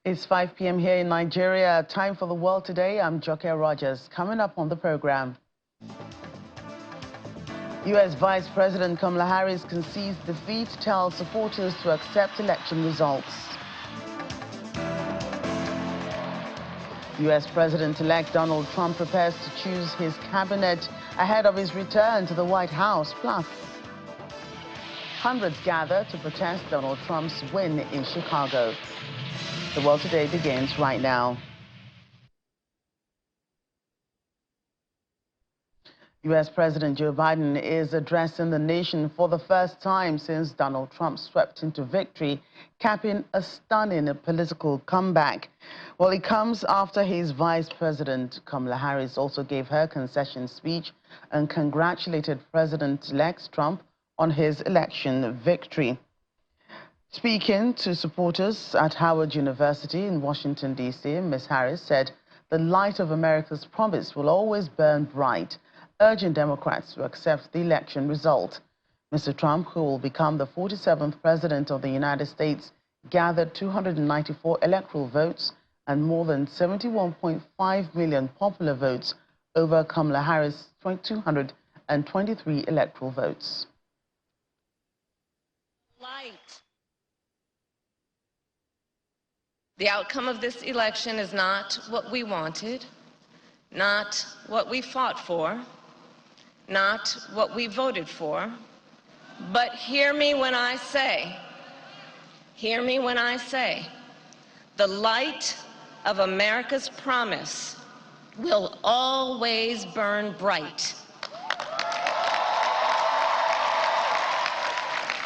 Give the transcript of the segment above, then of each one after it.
It's 5 p.m. here in Nigeria. Time for the world today. I'm Joke Rogers. Coming up on the program. U.S. Vice President Kamala Harris concedes defeat, tells supporters to accept election results. U.S. President-elect Donald Trump prepares to choose his cabinet ahead of his return to the White House. Plus, hundreds gather to protest Donald Trump's win in Chicago. The World Today begins right now. U.S. President Joe Biden is addressing the nation for the first time since Donald Trump swept into victory, capping a stunning political comeback. Well, it comes after his Vice President Kamala Harris also gave her concession speech and congratulated President-elect Trump on his election victory. Speaking to supporters at Howard University in Washington, D.C., Ms. Harris said the light of America's promise will always burn bright, urging Democrats to accept the election result. Mr. Trump, who will become the 47th president of the United States, gathered 294 electoral votes and more than 71.5 million popular votes over Kamala Harris' 223 electoral votes. The outcome of this election is not what we wanted, not what we fought for, not what we voted for, but hear me when I say, the light of America's promise will always burn bright.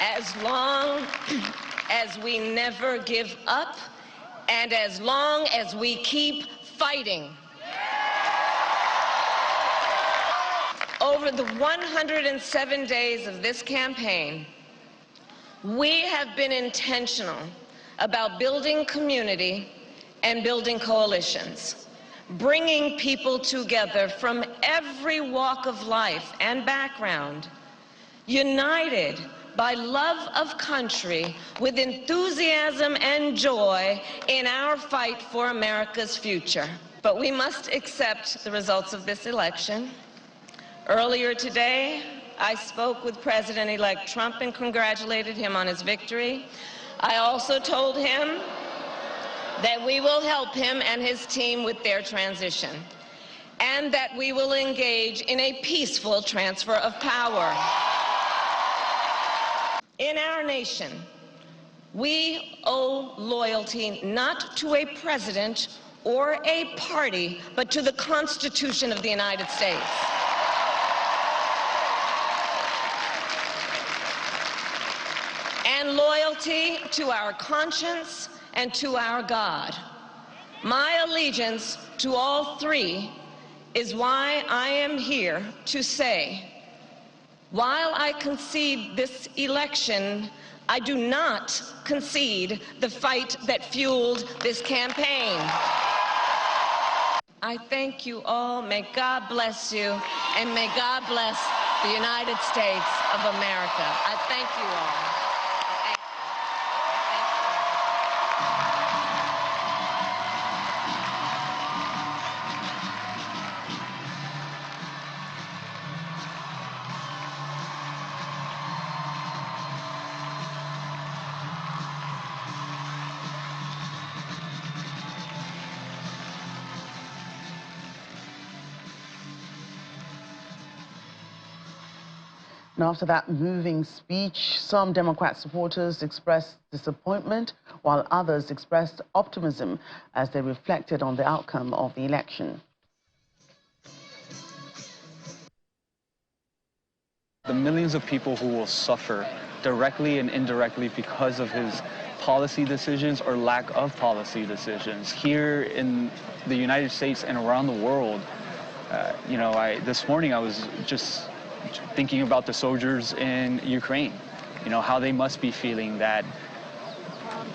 As long as we never give up, and as long as we keep fighting. Over the 107 days of this campaign, we have been intentional about building community and building coalitions, bringing people together from every walk of life and background, united by love of country, with enthusiasm and joy in our fight for America's future. But we must accept the results of this election. Earlier today, I spoke with President-elect Trump and congratulated him on his victory. I also told him that we will help him and his team with their transition, and that we will engage in a peaceful transfer of power. In our nation, we owe loyalty not to a president or a party, but to the Constitution of the United States. And loyalty to our conscience and to our God. My allegiance to all three is why I am here to say, while I concede this election, I do not concede the fight that fueled this campaign. I thank you all. May God bless you, and may God bless the United States of America. I thank you all. And after that moving speech, some Democrat supporters expressed disappointment, while others expressed optimism as they reflected on the outcome of the election. The millions of people who will suffer directly and indirectly because of his policy decisions or lack of policy decisions here in the United States and around the world. This morning I was just thinking about the soldiers in Ukraine, how they must be feeling that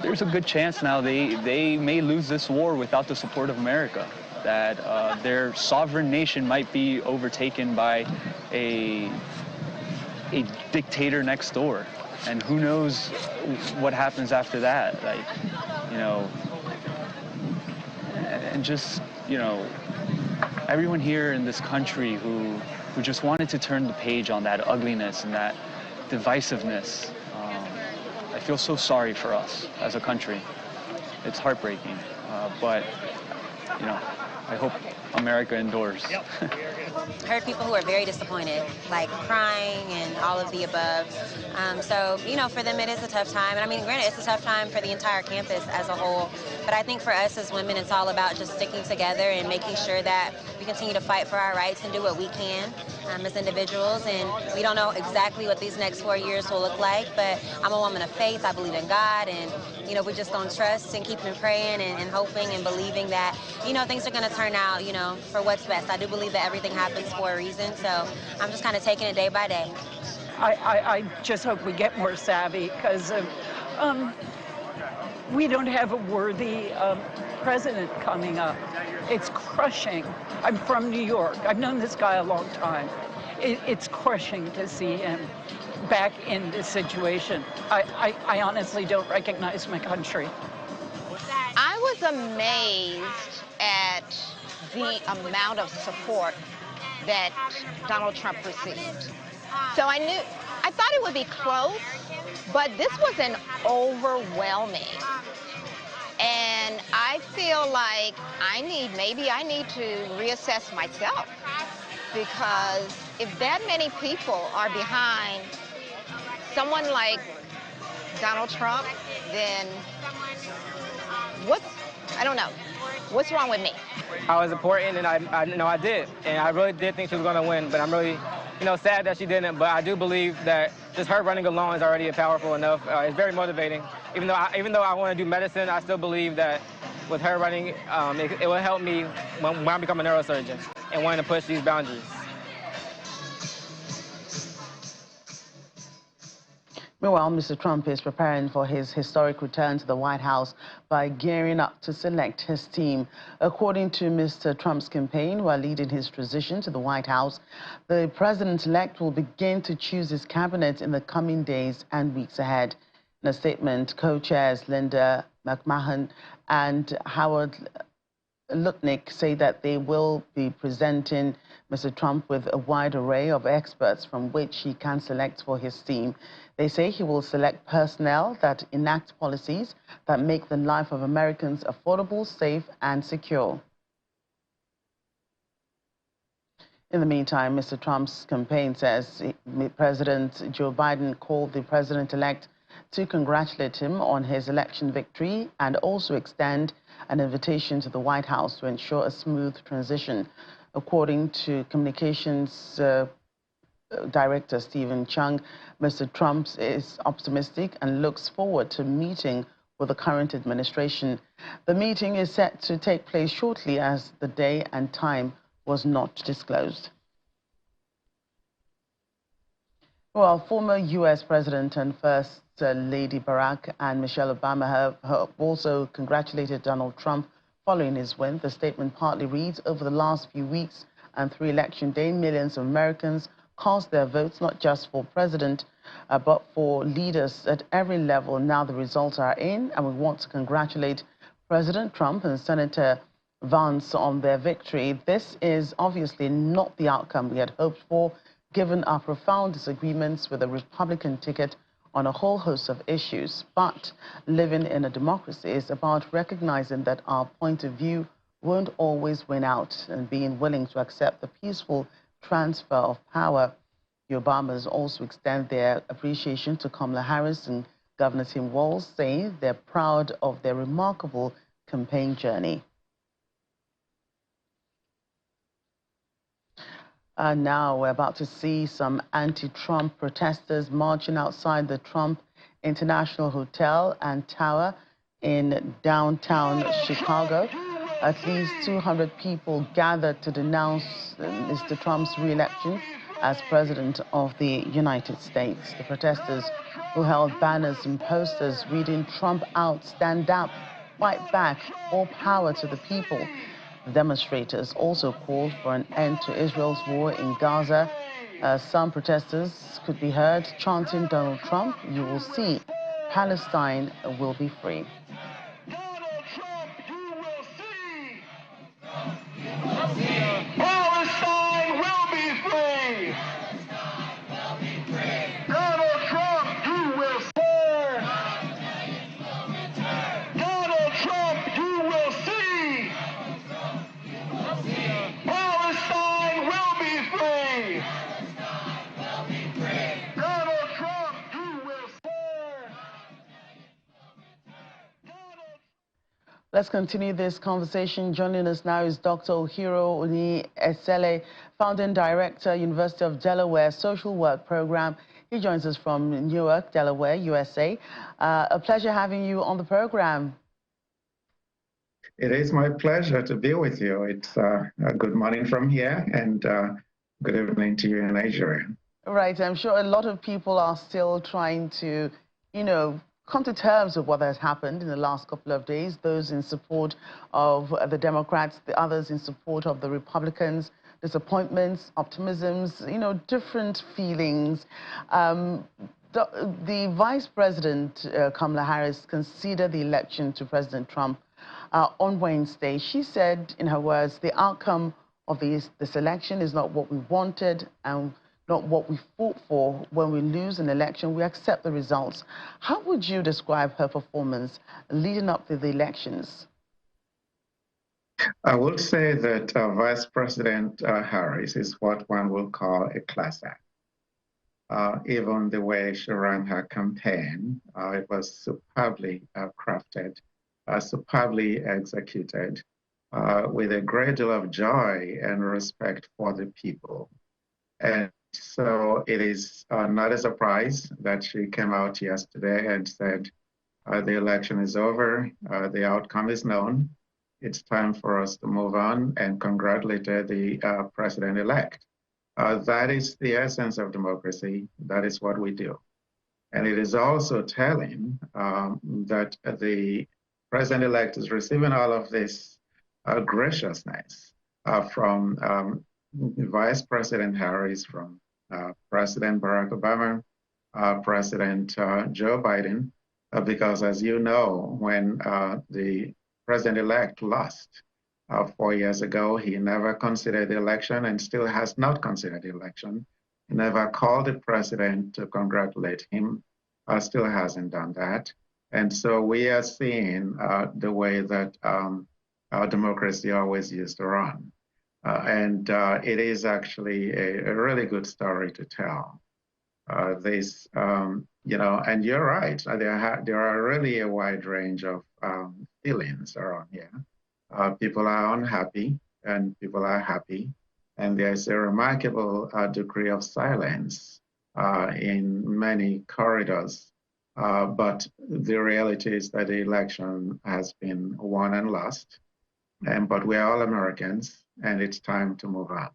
there's a good chance now they may lose this war without the support of America, that their sovereign nation might be overtaken by a dictator next door. And who knows what happens after that. and just, you know, everyone here in this country who just wanted to turn the page on that ugliness and that divisiveness. I feel so sorry for us as a country. It's heartbreaking, but, you know, I hope America endures. I heard people who are very disappointed, like crying and all of the above. So, you know, for them it is a tough time. And I mean, granted, it's a tough time for the entire campus as a whole. But I think for us as women, it's all about just sticking together and making sure that we continue to fight for our rights and do what we can as individuals. And we don't know exactly what these next 4 years will look like, but I'm a woman of faith. I believe in God. And, you know, we're just going to trust and keep praying and hoping and believing that, you know, things are going to turn out, you know, for what's best. I do believe that everything happens for a reason, so I'm just kind of taking it day by day. I just hope we get more savvy, because we don't have a worthy president coming up. It's crushing. I'm from New York. I've known this guy a long time. It's crushing to see him back in this situation. I honestly don't recognize my country. I was amazed at the amount of support that Donald Trump received. So I thought it would be close, but this was an overwhelming. And I feel like maybe I need to reassess myself, because if that many people are behind someone like Donald Trump, then I don't know. What's wrong with me? I was important, and I did. And I really did think she was going to win, but I'm really, sad that she didn't. But I do believe that just her running alone is already powerful enough. It's very motivating. Even though I want to do medicine, I still believe that with her running, it will help me when I become a neurosurgeon and wanting to push these boundaries. Meanwhile, Mr. Trump is preparing for his historic return to the White House by gearing up to select his team. According to Mr. Trump's campaign, while leading his transition to the White House, the president-elect will begin to choose his cabinet in the coming days and weeks ahead. In a statement, co-chairs Linda McMahon and Howard Lutnick say that they will be presenting Mr. Trump with a wide array of experts from which he can select for his team. They say he will select personnel that enact policies that make the life of Americans affordable, safe, and secure. In the meantime, Mr. Trump's campaign says President Joe Biden called the president-elect to congratulate him on his election victory and also extend an invitation to the White House to ensure a smooth transition. According to Communications Director Stephen Chung, Mr. Trump is optimistic and looks forward to meeting with the current administration. The meeting is set to take place shortly, as the day and time was not disclosed. Well, former U.S. President and First Lady Barack and Michelle Obama have also congratulated Donald Trump following his win. The statement partly reads, over the last few weeks and through Election Day, millions of Americans cast their votes not just for president, but for leaders at every level. Now the results are in, and we want to congratulate President Trump and Senator Vance on their victory. This is obviously not the outcome we had hoped for, given our profound disagreements with the Republican ticket on a whole host of issues. But living in a democracy is about recognizing that our point of view won't always win out and being willing to accept the peaceful transfer of power. The Obamas also extend their appreciation to Kamala Harris and Governor Tim Walz, saying they're proud of their remarkable campaign journey. Now we're about to see some anti-Trump protesters marching outside the Trump International Hotel and Tower in downtown Chicago. At least 200 people gathered to denounce Mr. Trump's re-election as President of the United States. The protesters, who held banners and posters reading "Trump out, stand up, fight back, all power to the people." The demonstrators also called for an end to Israel's war in Gaza. Some protesters could be heard chanting Donald Trump, "You will see, Palestine will be free." Let's continue this conversation. Joining us now is Dr. Ohiro Oni Esele, founding director, University of Delaware Social Work Program. He joins us from Newark, Delaware, USA. A pleasure having you on the program. It is my pleasure to be with you. It's a good morning from here and good evening to you in Nigeria. Right. I'm sure a lot of people are still trying to, come to terms with what has happened in the last couple of days, those in support of the Democrats, the others in support of the Republicans, disappointments, optimisms, different feelings. The Vice President, Kamala Harris, conceded the election to President Trump on Wednesday. She said, in her words, the outcome of this election is not what we wanted and not what we fought for. When we lose an election, we accept the results. How would you describe her performance leading up to the elections? I would say that Vice President Harris is what one will call a class act. Even the way she ran her campaign, it was superbly crafted, superbly executed, with a great deal of joy and respect for the people. And so it is not a surprise that she came out yesterday and said, the election is over, the outcome is known, it's time for us to move on, and congratulated the president-elect. That is the essence of democracy. That is what we do. And it is also telling that the president-elect is receiving all of this graciousness from Vice President Harris, from President Barack Obama, President Joe Biden, because as you know, when the president-elect lost 4 years ago, he never considered the election and still has not considered the election. He never called the president to congratulate him, still hasn't done that. And so we are seeing the way that our democracy always used to run. And it is actually a really good story to tell. And you're right, there are really a wide range of feelings around here. People are unhappy and people are happy. And there's a remarkable degree of silence in many corridors. But the reality is that the election has been won and lost. But we're all Americans, and it's time to move on.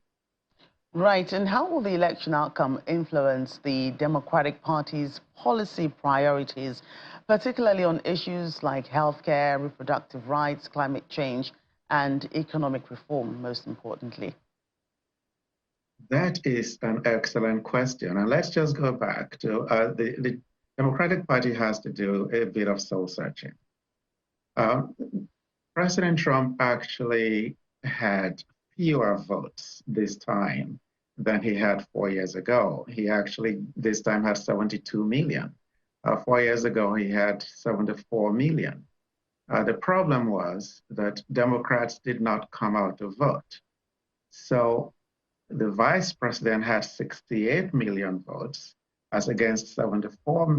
Right. And how will the election outcome influence the Democratic Party's policy priorities, particularly on issues like healthcare, reproductive rights, climate change, and economic reform, most importantly? That is an excellent question. And let's just go back to the Democratic Party has to do a bit of soul searching. President Trump actually had fewer votes this time than he had 4 years ago. He actually this time had 72 million. 4 years ago, he had 74 million. The problem was that Democrats did not come out to vote. So the vice president had 68 million votes as against 81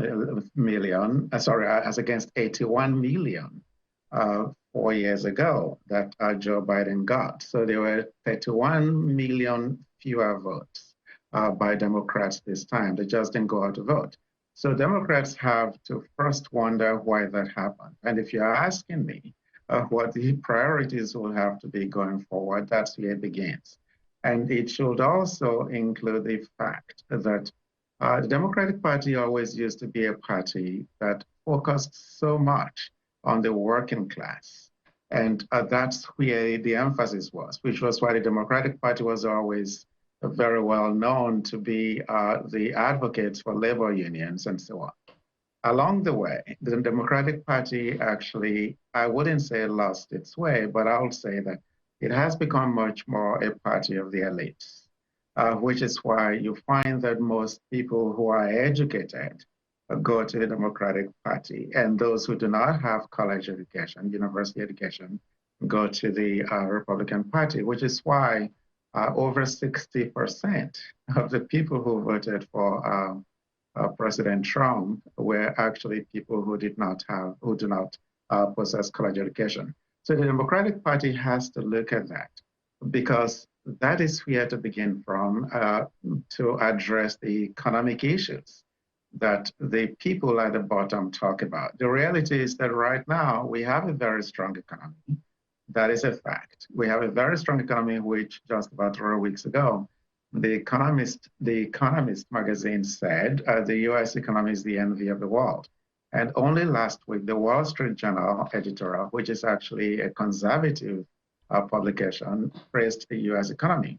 million 4 years ago that Joe Biden got. So there were 31 million fewer votes by Democrats this time. They just didn't go out to vote. So Democrats have to first wonder why that happened. And if you're asking me what the priorities will have to be going forward, that's where it begins. And it should also include the fact that the Democratic Party always used to be a party that focused so much on the working class. And that's where the emphasis was, which was why the Democratic Party was always very well known to be the advocates for labor unions and so on. Along the way, the Democratic Party actually, I wouldn't say lost its way, but I would say that it has become much more a party of the elites, which is why you find that most people who are educated go to the Democratic Party, and those who do not have college education, university education, go to the Republican Party, which is why over 60% of the people who voted for President Trump were actually people who do not possess college education. So the Democratic Party has to look at that, because that is where to begin from to address the economic issues that the people at the bottom talk about. The reality is that right now we have a very strong economy. That is a fact. We have a very strong economy, which just about 3 weeks ago, The Economist magazine said the US economy is the envy of the world. And only last week, the Wall Street Journal editorial, which is actually a conservative publication, praised the US economy.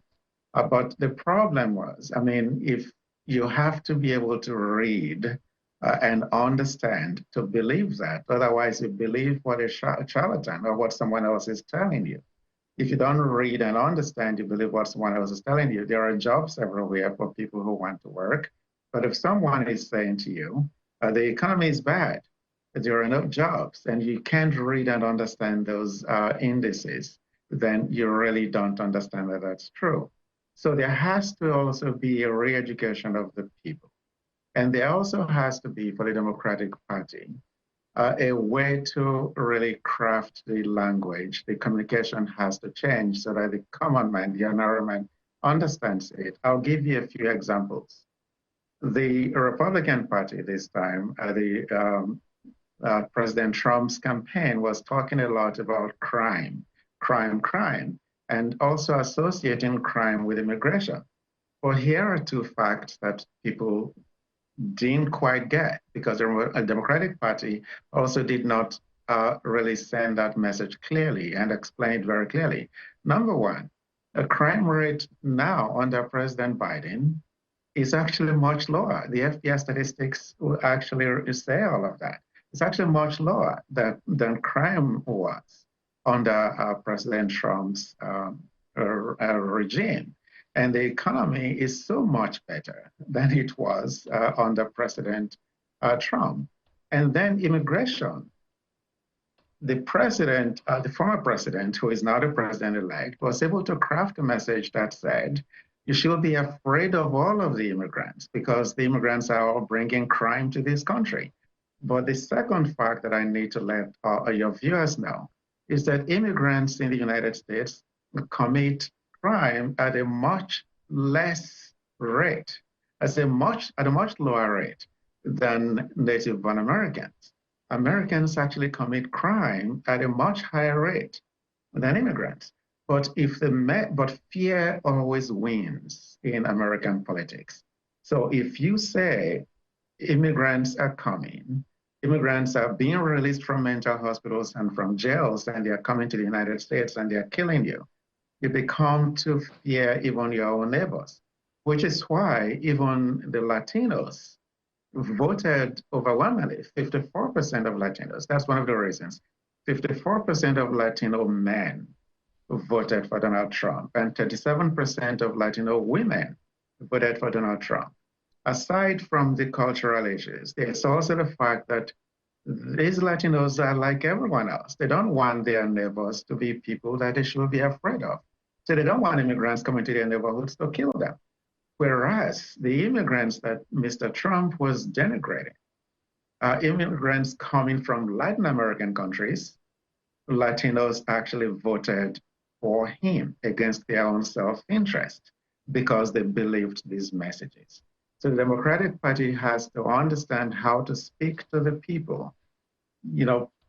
But the problem was, I mean, if you have to be able to read and understand to believe that, otherwise you believe what a charlatan or what someone else is telling you. If you don't read and understand, you believe what someone else is telling you. There are jobs everywhere for people who want to work. But if someone is saying to you, the economy is bad, there are no jobs, and you can't read and understand those indices, then you really don't understand that that's true. So there has to also be a re-education of the people. And there also has to be, for the Democratic Party, a way to really craft the language. The communication has to change so that the common man, the ordinary man, understands it. I'll give you a few examples. The Republican Party this time, President Trump's campaign was talking a lot about crime, and also associating crime with immigration. Well, here are two facts that people didn't quite get, because the Democratic Party also did not really send that message clearly and explain it very clearly. Number one, a crime rate now under President Biden is actually much lower. The FBI statistics will actually say all of that. It's actually much lower than crime was under President Trump's regime. And the economy is so much better than it was under President Trump. And then immigration. The president, the former president, who is now the president-elect, was able to craft a message that said, you should be afraid of all of the immigrants because the immigrants are all bringing crime to this country. But the second fact that I need to let your viewers know is that immigrants in the United States commit crime at a much less rate, at a much lower rate than native-born Americans. Americans actually commit crime at a much higher rate than immigrants. But fear always wins in American politics. So if you say immigrants are coming, immigrants are being released from mental hospitals and from jails, and they are coming to the United States and they are killing you, you become to fear even your own neighbors, which is why even the Latinos voted overwhelmingly, 54% of Latinos. That's one of the reasons. 54% of Latino men voted for Donald Trump, and 37% of Latino women voted for Donald Trump. Aside from the cultural issues, there's also the fact that these Latinos are like everyone else. They don't want their neighbors to be people that they should be afraid of. So they don't want immigrants coming to their neighborhoods to kill them. Whereas the immigrants that Mr. Trump was denigrating, immigrants coming from Latin American countries, Latinos actually voted for him against their own self-interest because they believed these messages. So the Democratic Party has to understand how to speak to the people,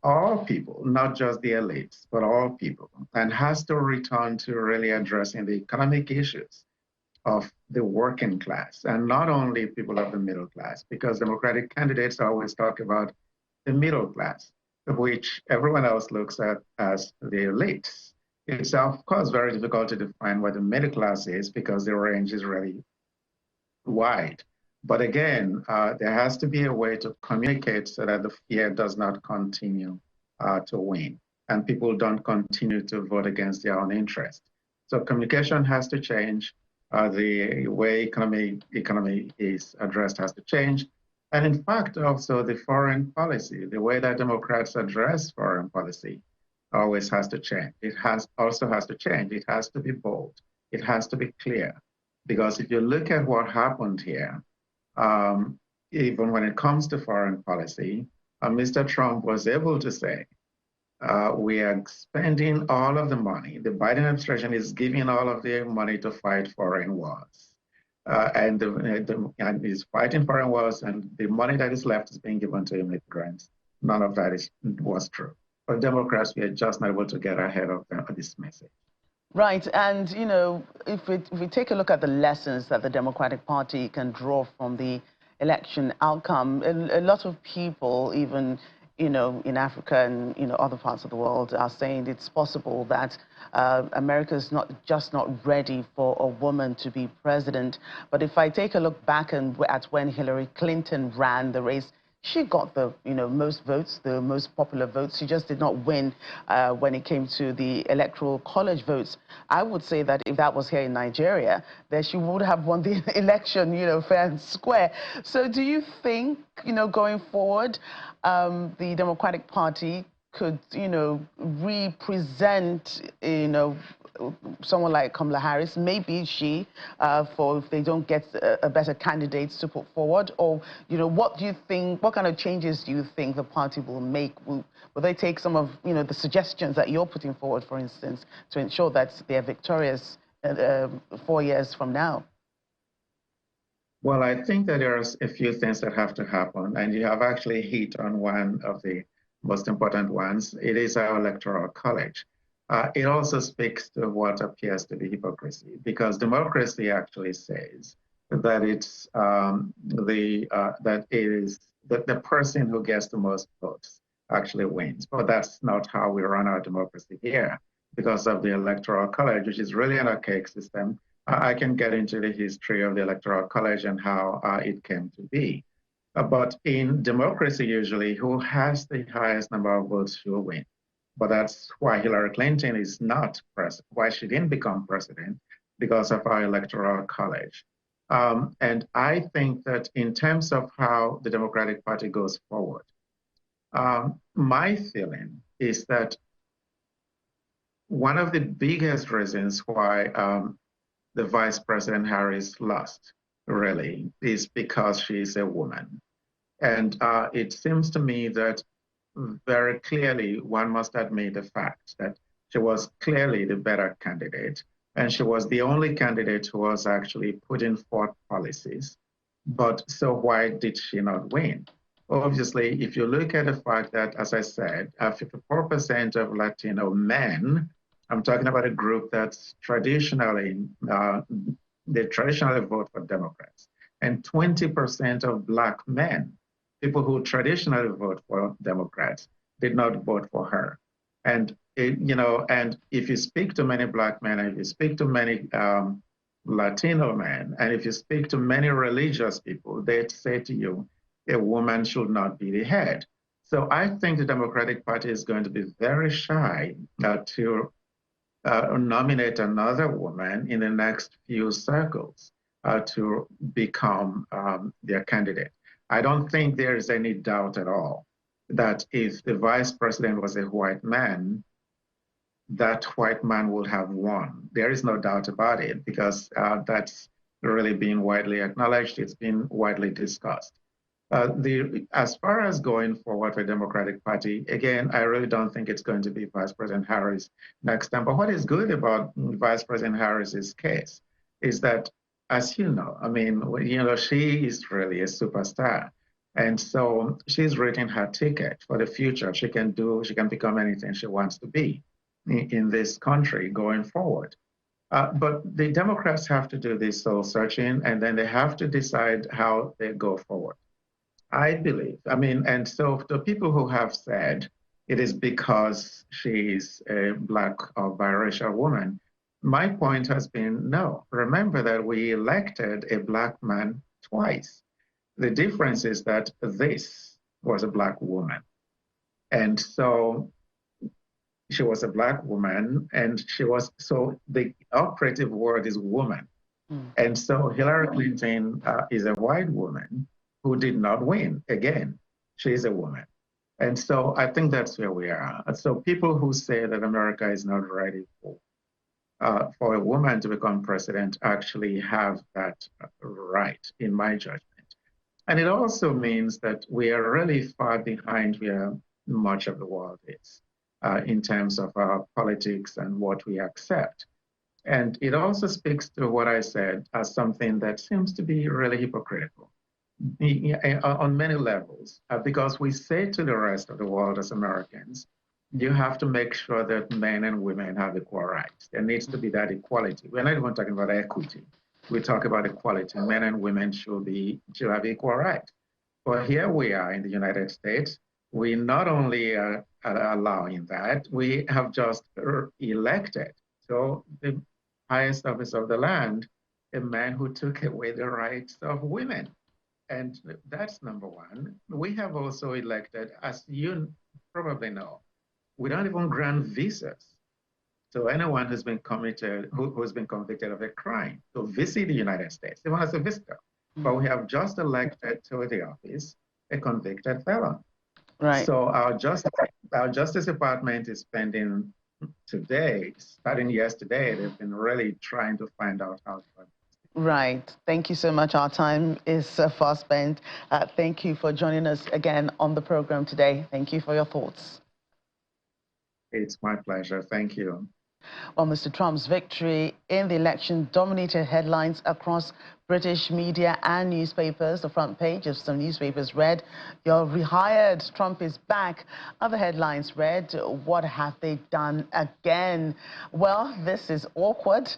all people, not just the elites, but all people, and has to return to really addressing the economic issues of the working class, and not only people of the middle class, because Democratic candidates always talk about the middle class, which everyone else looks at as the elites. It's, of course, very difficult to define what the middle class is because the range is really wide. But again, there has to be a way to communicate so that the fear does not continue to win and people don't continue to vote against their own interest. So communication has to change. The way economy is addressed has to change. And in fact, also the foreign policy, the way that Democrats address foreign policy always has to change. It also has to change. It has to be bold. It has to be clear. Because if you look at what happened here, even when it comes to foreign policy, Mr. Trump was able to say We are spending all of the money. The Biden administration is giving all of the money to fight foreign wars. And is fighting foreign wars, and the money that is left is being given to immigrants. None of that was true. For Democrats, we are just not able to get ahead of this message. Right, and you know, if we take a look at the lessons that the Democratic Party can draw from the election outcome, a lot of people, even you know, in Africa and you know other parts of the world, are saying it's possible that America is not ready for a woman to be president. But if I take a look back at when Hillary Clinton ran the race, she got the most votes, the most popular votes. She just did not win when it came to the electoral college votes. I would say that if that was here in Nigeria, then she would have won the election, fair and square. So do you think, going forward, the Democratic Party could, represent, someone like Kamala Harris, maybe she, for if they don't get a better candidate to put forward? Or, what do you think, what kind of changes do you think the party will make? Will they take some of, the suggestions that you're putting forward, for instance, to ensure that they're victorious 4 years from now? Well, I think that there are a few things that have to happen, and you have actually hit on one of the most important ones. It is our electoral college. It also speaks to what appears to be hypocrisy, because democracy actually says that it's the person who gets the most votes actually wins. But that's not how we run our democracy here, because of the electoral college, which is really an archaic system. I can get into the history of the electoral college and how it came to be. But in democracy, usually, who has the highest number of votes will win. But that's why Hillary Clinton is not president, why she didn't become president, because of our electoral college. And I think that in terms of how the Democratic Party goes forward, my feeling is that one of the biggest reasons why the Vice President Harris lost, really, is because she's a woman. And it seems to me that very clearly one must admit the fact that she was clearly the better candidate, and she was the only candidate who was actually putting forth policies. But so why did she not win? Obviously, if you look at the fact that, as I said, 54% of Latino men, I'm talking about a group that's traditionally, they traditionally vote for Democrats, and 20% of Black men, people who traditionally vote for Democrats, did not vote for her. And and if you speak to many Black men, and if you speak to many Latino men, and if you speak to many religious people, they say to you, a woman should not be the head. So I think the Democratic Party is going to be very shy to nominate another woman in the next few circles to become their candidate. I don't think there is any doubt at all that if the vice president was a white man, that white man would have won. There is no doubt about it, because that's really been widely acknowledged. It's been widely discussed. As far as going forward for the Democratic Party, again, I really don't think it's going to be Vice President Harris next time. But what is good about Vice President Harris's case is that, as you know, I mean, she is really a superstar. And so she's written her ticket for the future. She can become anything she wants to be in this country going forward. But the Democrats have to do this soul searching, and then they have to decide how they go forward. I believe, and so the people who have said it is because she's a Black or biracial woman, my point has been, no. Remember that we elected a Black man twice. The difference is that this was a Black woman. And so she was a Black woman, and so the operative word is woman. And so Hillary Clinton is a white woman who did not win. Again, she's a woman. And so I think that's where we are. So people who say that America is not ready for a woman to become president actually have that right, in my judgment. And it also means that we are really far behind where much of the world is. in terms of our politics and what we accept. And it also speaks to what I said as something that seems to be really hypocritical on many levels, because we say to the rest of the world as Americans, you have to make sure that men and women have equal rights. There needs to be that equality. We're not even talking about equity. We talk about equality. Men and women should have equal rights. But here we are in the United States. We not only are allowing that, we have just elected. So the highest office of the land, a man who took away the rights of women. And that's number one. We have also elected, as you probably know, we don't even grant visas. So anyone who's been committed, who's been convicted of a crime to visit the United States, even as a visitor. But we have just elected to the office a convicted felon. Right. So our Justice Department is spending today, starting yesterday, they've been really trying to find out how to. Right. Thank you so much. Our time is fast spent. Thank you for joining us again on the program today. Thank you for your thoughts. It's my pleasure. Thank you. Well, Mr. Trump's victory in the election dominated headlines across British media and newspapers. The front page of some newspapers read, "You're rehired, Trump is back." Other headlines read, "What have they done again?" Well, this is awkward.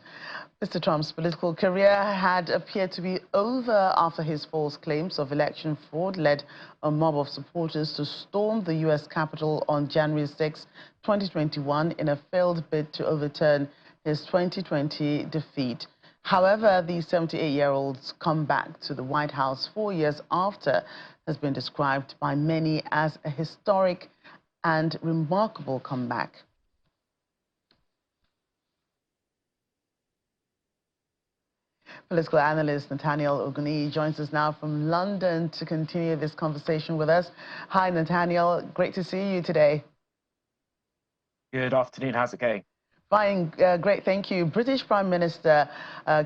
Mr. Trump's political career had appeared to be over after his false claims of election fraud led a mob of supporters to storm the U.S. Capitol on January 6, 2021 in a failed bid to overturn his 2020 defeat. However, the 78-year-old's comeback to the White House 4 years after has been described by many as a historic and remarkable comeback. Political analyst Nathaniel Oguni joins us now from London to continue this conversation with us. Hi, Nathaniel. Great to see you today. Good afternoon. How's it going? Fine. Great. Thank you. British Prime Minister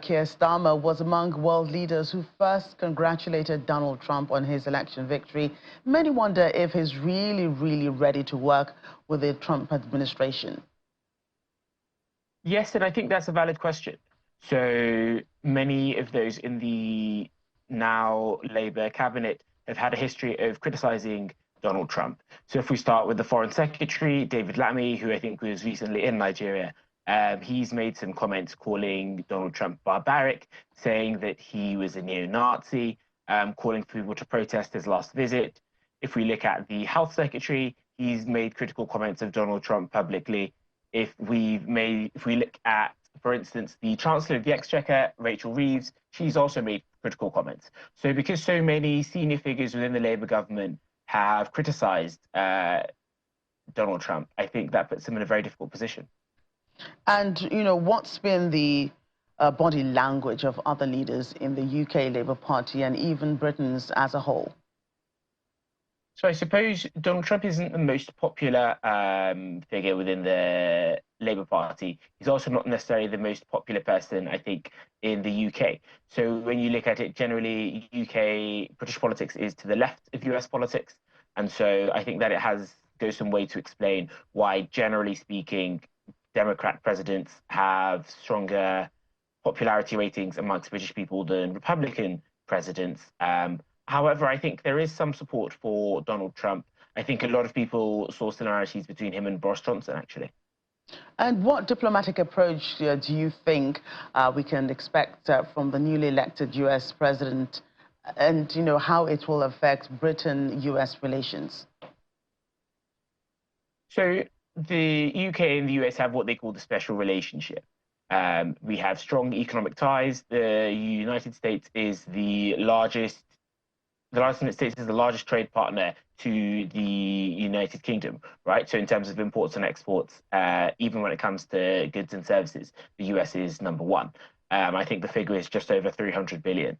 Keir Starmer was among world leaders who first congratulated Donald Trump on his election victory. Many wonder if he's really ready to work with the Trump administration. Yes, and I think that's a valid question. So many of those in the now Labour cabinet have had a history of criticising Donald Trump. So if we start with the Foreign Secretary, David Lammy, who I think was recently in Nigeria, he's made some comments calling Donald Trump barbaric, saying that he was a neo-Nazi, calling for people to protest his last visit. If we look at the Health Secretary, he's made critical comments of Donald Trump publicly. If we look at, for instance, the Chancellor of the Exchequer, Rachel Reeves, she's also made critical comments. So because so many senior figures within the Labour government have criticised Donald Trump, I think that puts him in a very difficult position. And, you know, what's been the body language of other leaders in the UK Labour Party and even Britain's as a whole? So I suppose Donald Trump isn't the most popular figure within the Labour Party. He's also not necessarily the most popular person, I think, in the UK. So when you look at it, generally, British politics is to the left of US politics. And so I think that it goes some way to explain why, generally speaking, Democrat presidents have stronger popularity ratings amongst British people than Republican presidents. However, I think there is some support for Donald Trump. I think a lot of people saw similarities between him and Boris Johnson, actually. And what diplomatic approach do you think we can expect from the newly elected U.S. president, and, you know, how it will affect Britain-U.S. relations? So the UK and the US have what they call the special relationship. We have strong economic ties. The United States is the largest trade partner to the United Kingdom, right? So in terms of imports and exports, even when it comes to goods and services, the US is number one. I think the figure is just over 300 billion.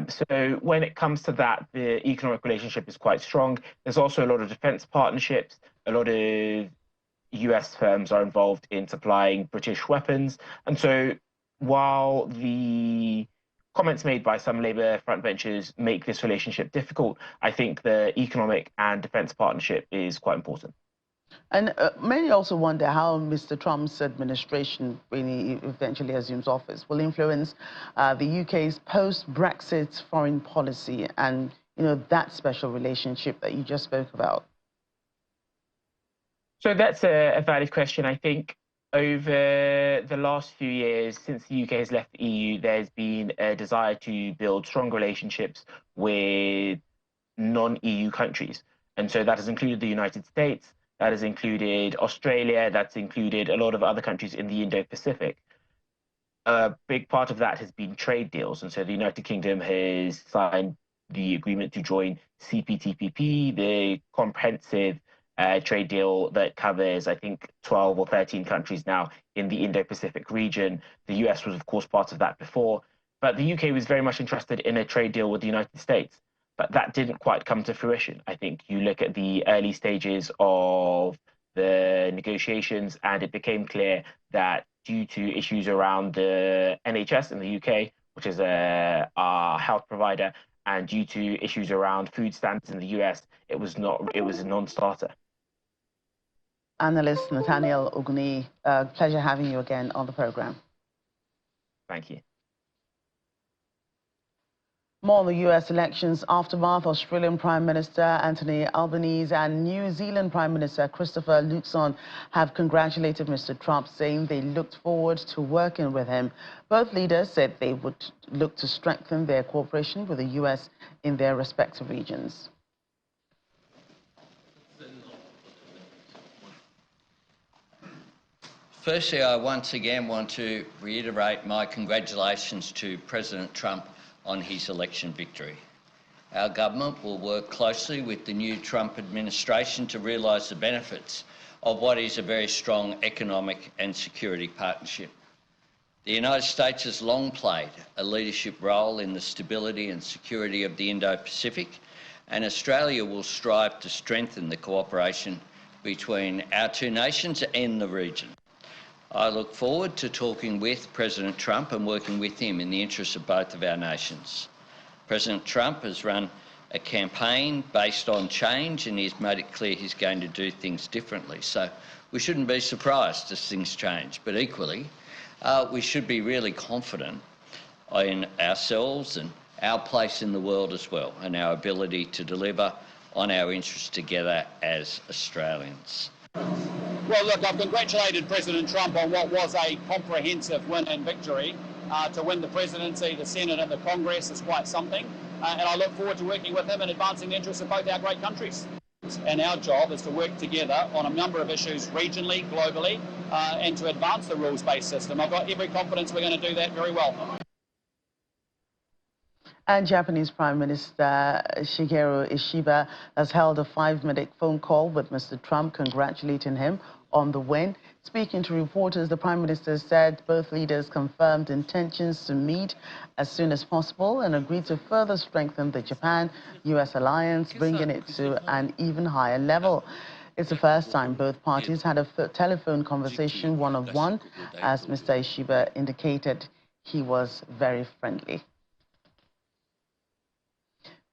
So when it comes to that, the economic relationship is quite strong. There's also a lot of defense partnerships. A lot of US firms are involved in supplying British weapons. And so while the comments made by some Labour frontbenchers make this relationship difficult, I think the economic and defence partnership is quite important. And many also wonder how Mr. Trump's administration, when he eventually assumes office, will influence the UK's post-Brexit foreign policy and, that special relationship that you just spoke about. So that's a valid question. I think over the last few years, since the UK has left the EU, there's been a desire to build strong relationships with non-EU countries. And so that has included the United States, that has included Australia, that's included a lot of other countries in the Indo-Pacific. A big part of that has been trade deals. And so the United Kingdom has signed the agreement to join CPTPP, the comprehensive trade deal that covers, I think, 12 or 13 countries now in the Indo-Pacific region. The US was, of course, part of that before. But the UK was very much interested in a trade deal with the United States. But that didn't quite come to fruition. I think you look at the early stages of the negotiations, and it became clear that due to issues around the NHS in the UK, which is our health provider, and due to issues around food standards in the US, it was a non-starter. Analyst Nathaniel Oguni, pleasure having you again on the program. Thank you. More on the U.S. elections aftermath. Australian Prime Minister Anthony Albanese and New Zealand Prime Minister Christopher Luxon have congratulated Mr. Trump, saying they looked forward to working with him. Both leaders said they would look to strengthen their cooperation with the U.S. in their respective regions. Firstly, I once again want to reiterate my congratulations to President Trump on his election victory. Our government will work closely with the new Trump administration to realise the benefits of what is a very strong economic and security partnership. The United States has long played a leadership role in the stability and security of the Indo-Pacific, and Australia will strive to strengthen the cooperation between our two nations and the region. I look forward to talking with President Trump and working with him in the interests of both of our nations. President Trump has run a campaign based on change, and he's made it clear he's going to do things differently. So we shouldn't be surprised as things change, but equally we should be really confident in ourselves and our place in the world as well, and our ability to deliver on our interests together as Australians. Well, look, I've congratulated President Trump on what was a comprehensive win and victory. To win the presidency, the Senate and the Congress is quite something. And I look forward to working with him in advancing the interests of both our great countries. And our job is to work together on a number of issues regionally, globally, and to advance the rules-based system. I've got every confidence we're going to do that very well. And Japanese Prime Minister Shigeru Ishiba has held a 5-minute phone call with Mr. Trump, congratulating him on the win. Speaking to reporters, the Prime Minister said both leaders confirmed intentions to meet as soon as possible and agreed to further strengthen the Japan-US alliance, bringing it to an even higher level. It's the first time both parties had a telephone conversation one-on-one. As Mr. Ishiba indicated, he was very friendly.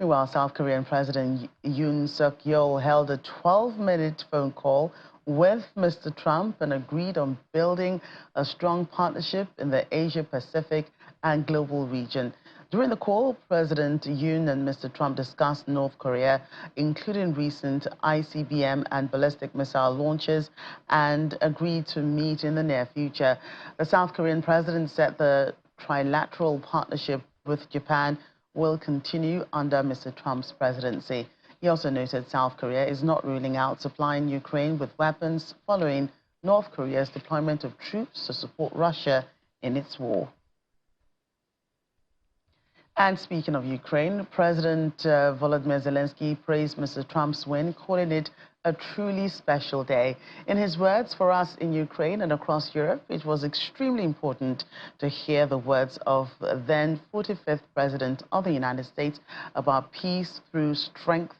Meanwhile, South Korean President Yoon Suk-yeol held a 12-minute phone call with Mr. Trump and agreed on building a strong partnership in the Asia-Pacific and global region. During the call, President Yoon and Mr. Trump discussed North Korea, including recent ICBM and ballistic missile launches, and agreed to meet in the near future. The South Korean president said the trilateral partnership with Japan will continue under Mr. Trump's presidency. He also noted South Korea is not ruling out supplying Ukraine with weapons following North Korea's deployment of troops to support Russia in its war. And speaking of Ukraine, President Volodymyr Zelensky praised Mr. Trump's win, calling it a truly special day. In his words, for us in Ukraine and across Europe, it was extremely important to hear the words of then 45th President of the United States about peace through strength.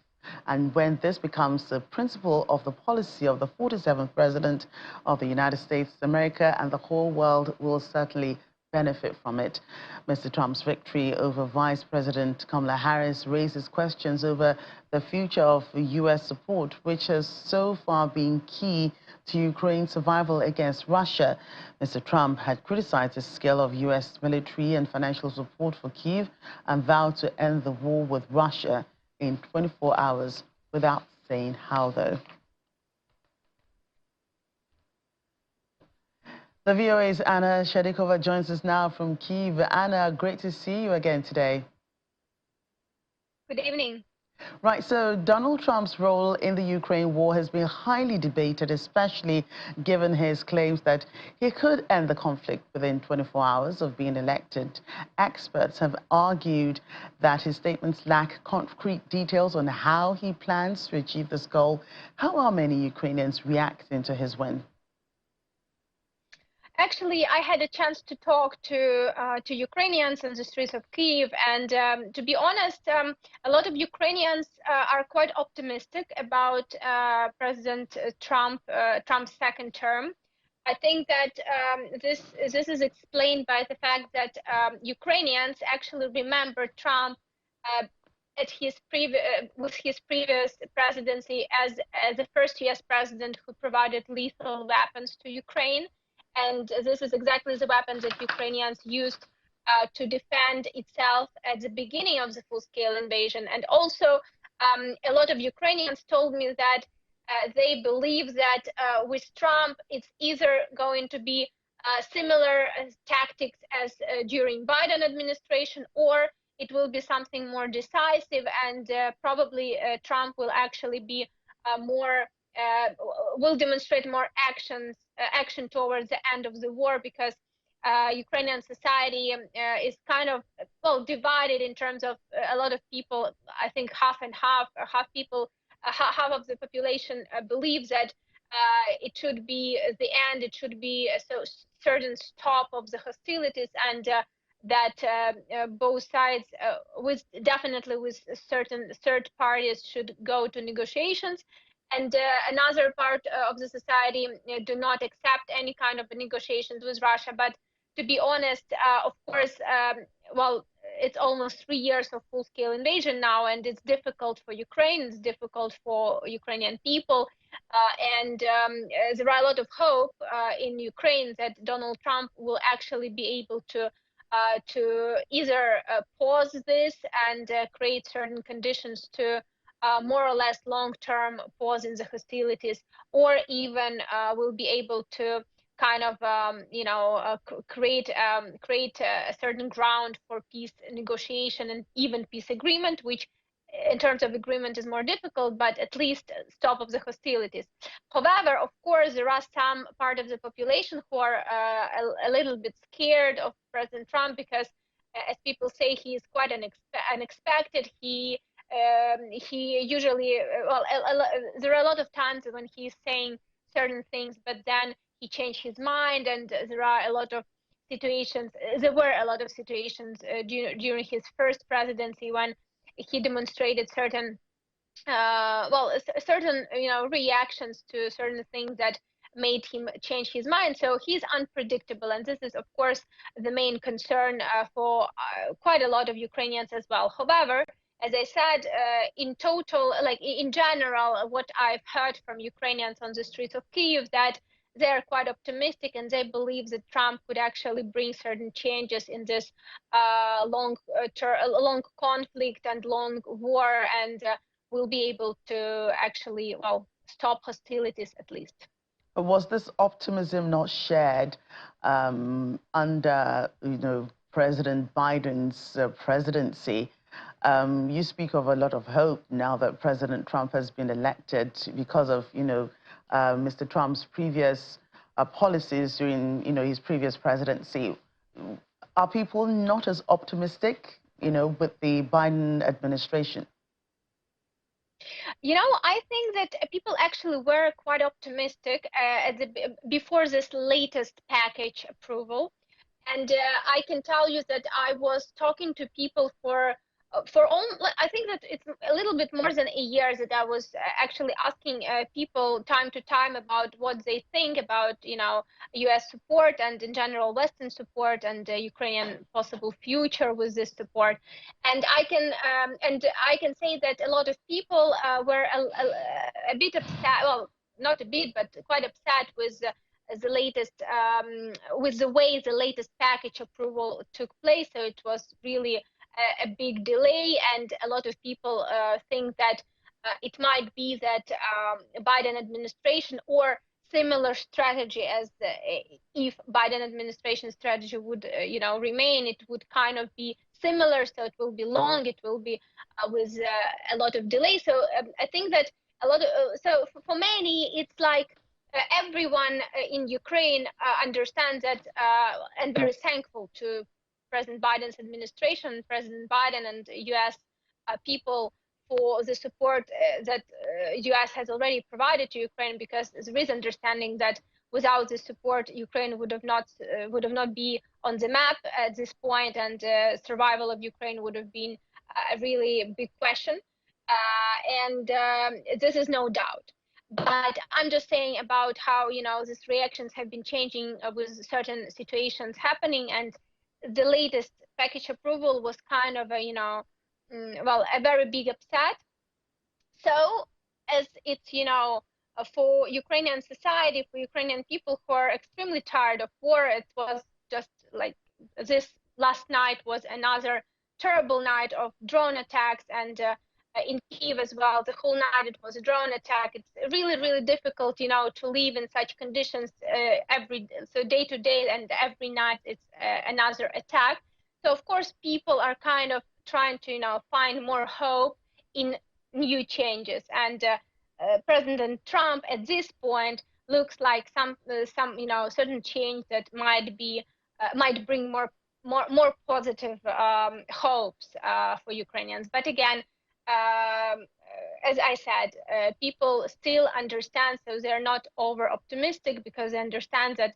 And when this becomes the principle of the policy of the 47th President of the United States, America and the whole world will certainly benefit from it. Mr. Trump's victory over Vice President Kamala Harris raises questions over the future of U.S. support, which has so far been key to Ukraine's survival against Russia. Mr. Trump had criticized the scale of U.S. military and financial support for Kyiv and vowed to end the war with Russia in 24 hours, without saying how, though. The VOA's Anna Shadikova joins us now from Kyiv. Anna, great to see you again today. Good evening. Right, so Donald Trump's role in the Ukraine war has been highly debated, especially given his claims that he could end the conflict within 24 hours of being elected. Experts have argued that his statements lack concrete details on how he plans to achieve this goal. How are many Ukrainians reacting to his win? Actually, I had a chance to talk to Ukrainians on the streets of Kyiv, and to be honest, a lot of Ukrainians are quite optimistic about President Trump's second term. I think that this is explained by the fact that Ukrainians actually remember Trump at with his previous presidency as the first U.S. president who provided lethal weapons to Ukraine. And this is exactly the weapons that Ukrainians used to defend itself at the beginning of the full-scale invasion. And also, a lot of Ukrainians told me that they believe that with Trump, it's either going to be similar tactics as during Biden administration, or it will be something more decisive, and probably Trump will actually be will demonstrate more action towards the end of the war, because Ukrainian society is kind of divided in terms of a lot of people. I think half and half, or half of the population believes that it should be the end. It should be a certain stop of the hostilities, and that both sides, definitely with certain third parties, should go to negotiations. And another part of the society do not accept any kind of negotiations with Russia. But to be honest, of course, well, it's almost 3 years of full-scale invasion now, and it's difficult for Ukraine, it's difficult for Ukrainian people, and there are a lot of hope in Ukraine that Donald Trump will actually be able to either pause this and create certain conditions to more or less long-term pause in the hostilities, or even will be able to kind of create a certain ground for peace negotiation and even peace agreement, which in terms of agreement is more difficult, but at least stop of the hostilities. However, of course, there are some part of the population who are a little bit scared of President Trump, because as people say, he is quite unexpected. He usually, there are a lot of times when he's saying certain things, but then he changed his mind, and there were a lot of situations during his first presidency when he demonstrated certain reactions to certain things that made him change his mind. So he's unpredictable, and this is of course the main concern for quite a lot of Ukrainians as well. However, as I said, in total, like in general, what I've heard from Ukrainians on the streets of Kyiv, that they're quite optimistic, and they believe that Trump could actually bring certain changes in this long conflict and long war, and will be able to actually, stop hostilities at least. Was this optimism not shared under, President Biden's presidency? You speak of a lot of hope now that President Trump has been elected because of, Mr. Trump's previous policies during, his previous presidency. Are people not as optimistic, with the Biden administration? I think that people actually were quite optimistic before this latest package approval. And I can tell you that I was talking to people for I think that it's a little bit more than a year that I was actually asking people time to time about what they think about, U.S. support and in general Western support and Ukrainian possible future with this support. And I can say that a lot of people were a bit upset. Well, not a bit, but quite upset with the latest with the way the latest package approval took place. So it was really a big delay, and a lot of people think that it might be that Biden administration or similar strategy as if Biden administration strategy would remain, it would kind of be similar. So it will be long, it will be with a lot of delay. So I think that a lot of so for many it's like everyone in Ukraine understands that and very thankful to President Biden's administration, President Biden and U.S. People for the support that U.S. has already provided to Ukraine, because there is understanding that without the support, Ukraine would have not be on the map at this point, and survival of Ukraine would have been a really big question. And this is no doubt. But I'm just saying about how these reactions have been changing with certain situations happening, and the latest package approval was kind of a very big upset. So as it's for Ukrainian society, for Ukrainian people who are extremely tired of war, it was just like this last night was another terrible night of drone attacks, and in Kyiv as well, the whole night it was a drone attack. It's really, really difficult, to live in such conditions day to day, and every night it's another attack. So of course, people are kind of trying to, find more hope in new changes. And President Trump at this point looks like some certain change that might bring more positive hopes for Ukrainians. But again, as I said, people still understand, so they're not over optimistic, because they understand that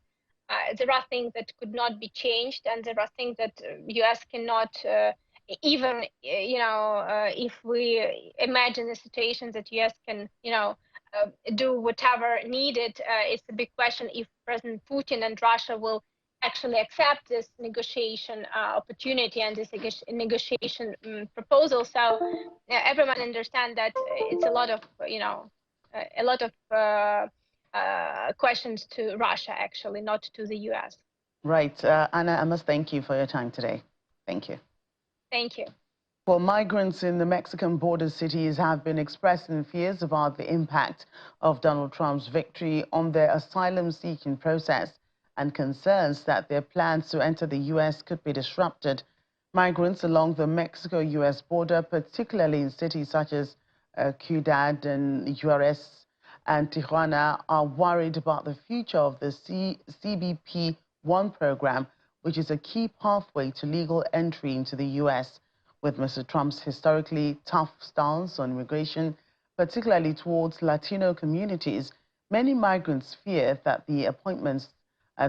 there are things that could not be changed, and there are things that U.S. cannot even, if we imagine a situation that U.S. can, do whatever needed, it's a big question if President Putin and Russia will actually accept this negotiation opportunity and this negotiation proposal. So everyone understands that it's a lot of questions to Russia, actually, not to the U.S. Right. Anna, I must thank you for your time today. Thank you. Thank you. Well, migrants in the Mexican border cities have been expressing fears about the impact of Donald Trump's victory on their asylum-seeking process, and concerns that their plans to enter the U.S. could be disrupted. Migrants along the Mexico-U.S. border, particularly in cities such as Ciudad and Juarez and Tijuana, are worried about the future of the CBP-1 program, which is a key pathway to legal entry into the U.S. With Mr. Trump's historically tough stance on immigration, particularly towards Latino communities, many migrants fear that the appointments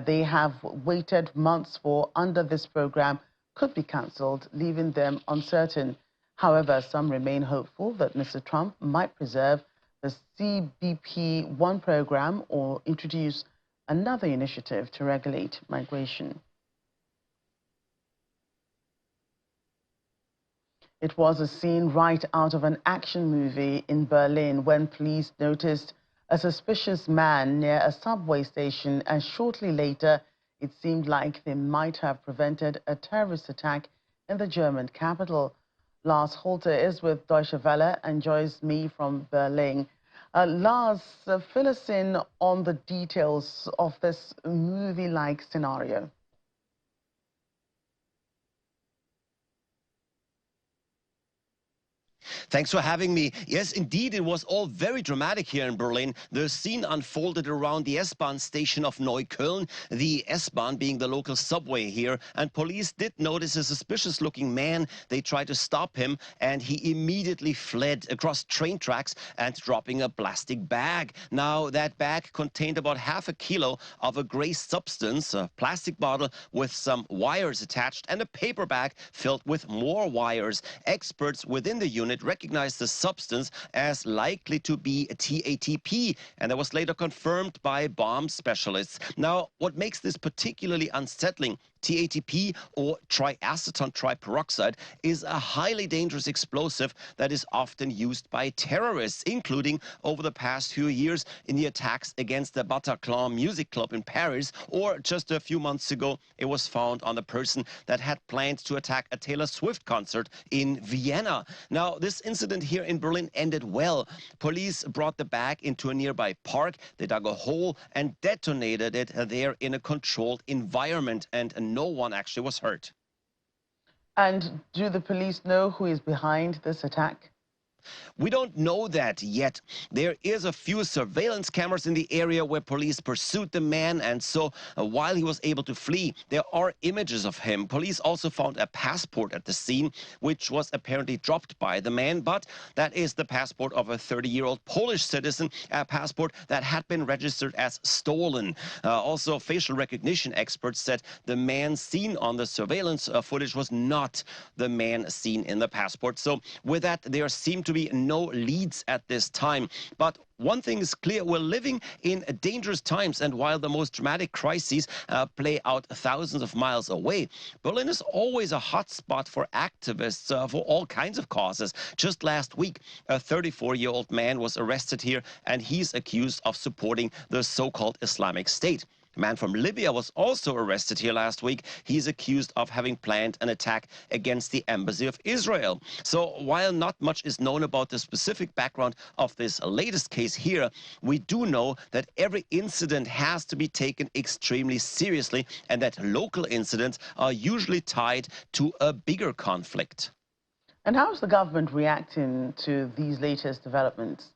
they have waited months for under this program could be cancelled, leaving them uncertain. However, some remain hopeful that Mr. Trump might preserve the CBP-1 program or introduce another initiative to regulate migration. It was a scene right out of an action movie in Berlin when police noticed a suspicious man near a subway station, and shortly later it seemed like they might have prevented a terrorist attack in the German capital. Lars Holter is with Deutsche Welle and joins me from Berlin. Lars, fill us in on the details of this movie-like scenario. Thanks for having me. Yes, indeed, it was all very dramatic here in Berlin. The scene unfolded around the S-Bahn station of Neukölln, the S-Bahn being the local subway here, and police did notice a suspicious-looking man. They tried to stop him, and he immediately fled across train tracks and dropping a plastic bag. Now, that bag contained about half a kilo of a gray substance, a plastic bottle with some wires attached, and a paper bag filled with more wires. Experts within the unit recognized the substance as likely to be TATP, and that was later confirmed by bomb specialists. Now, what makes this particularly unsettling, TATP, or triaceton triperoxide, is a highly dangerous explosive that is often used by terrorists, including over the past few years in the attacks against the Bataclan music club in Paris, or just a few months ago, it was found on a person that had planned to attack a Taylor Swift concert in Vienna. Now, this incident here in Berlin ended well. Police brought the bag into a nearby park. They dug a hole and detonated it there in a controlled environment, and no one actually was hurt. And do the police know who is behind this attack? We don't know that yet. There is a few surveillance cameras in the area where police pursued the man, and so while he was able to flee, there are images of him. Police also found a passport at the scene, which was apparently dropped by the man, but that is the passport of a 30-year-old Polish citizen, a passport that had been registered as stolen. Also, facial recognition experts said the man seen on the surveillance footage was not the man seen in the passport. So with that, there seemed to be no leads at this time. But one thing is clear, we're living in dangerous times, and while the most dramatic crises play out thousands of miles away, Berlin is always a hotspot for activists for all kinds of causes. Just last week, a 34-year-old man was arrested here, and he's accused of supporting the so-called Islamic State. A man from Libya was also arrested here last week. He's accused of having planned an attack against the embassy of Israel. So while not much is known about the specific background of this latest case here, we do know that every incident has to be taken extremely seriously, and that local incidents are usually tied to a bigger conflict. And how is the government reacting to these latest developments?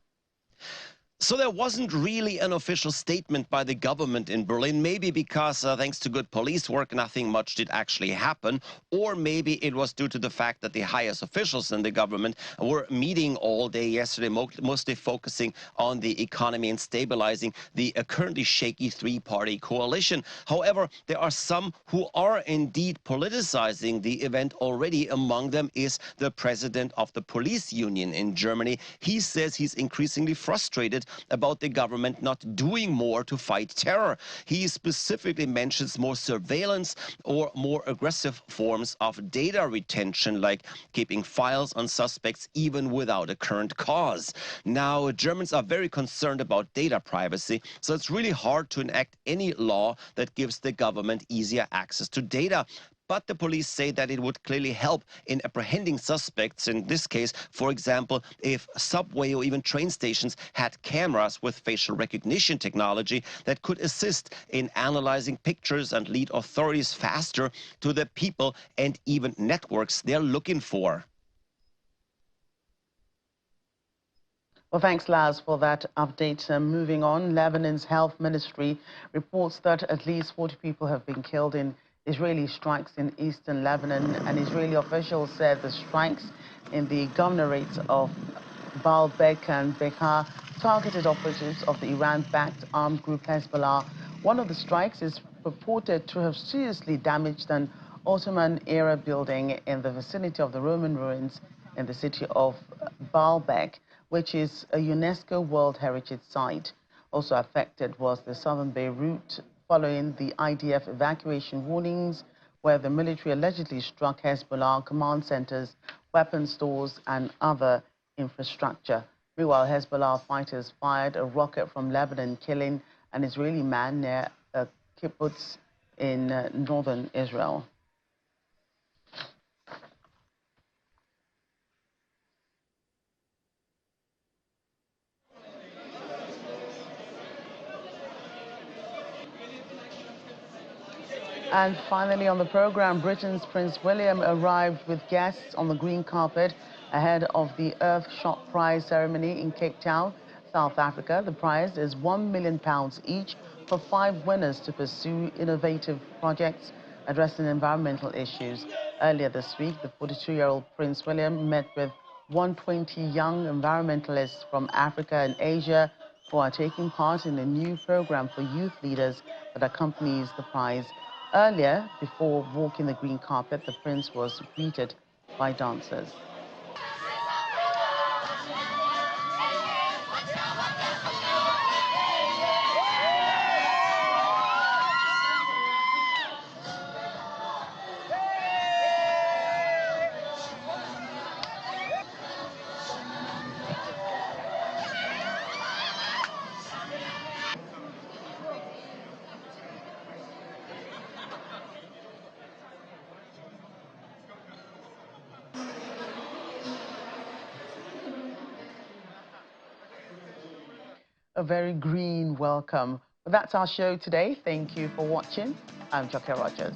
So there wasn't really an official statement by the government in Berlin, maybe because thanks to good police work, nothing much did actually happen, or maybe it was due to the fact that the highest officials in the government were meeting all day yesterday, mostly focusing on the economy and stabilizing the currently shaky three-party coalition. However, there are some who are indeed politicizing the event already. Among them is the president of the police union in Germany. He says he's increasingly frustrated about the government not doing more to fight terror. He specifically mentions more surveillance or more aggressive forms of data retention, like keeping files on suspects even without a current cause. Now, Germans are very concerned about data privacy, so it's really hard to enact any law that gives the government easier access to data. But the police say that it would clearly help in apprehending suspects. In this case, for example, if subway or even train stations had cameras with facial recognition technology that could assist in analyzing pictures and lead authorities faster to the people and even networks they're looking for. Well, thanks, Laz, for that update. Moving on, Lebanon's health ministry reports that at least 40 people have been killed in Israeli strikes in eastern Lebanon, and Israeli officials said the strikes in the governorates of Baalbek and Bekaa targeted operatives of the Iran-backed armed group Hezbollah. One of the strikes is purported to have seriously damaged an Ottoman-era building in the vicinity of the Roman ruins in the city of Baalbek, which is a UNESCO World Heritage Site. Also affected was the southern Beirut, following the IDF evacuation warnings, where the military allegedly struck Hezbollah command centers, weapon stores, and other infrastructure. Meanwhile, Hezbollah fighters fired a rocket from Lebanon, killing an Israeli man near a kibbutz in northern Israel. And finally on the program, Britain's Prince William arrived with guests on the green carpet Ahead of the Earthshot Prize ceremony in Cape Town, South Africa, the prize is £1 million each for 5 winners to pursue innovative projects addressing environmental issues. Earlier this week, the 42-year-old Prince William met with 120 young environmentalists from Africa and Asia who are taking part in a new program for youth leaders that accompanies the prize. Earlier, before walking the green carpet, the prince was greeted by dancers. A very green welcome. Well, that's our show today. Thank you for watching. I'm Joke Rogers.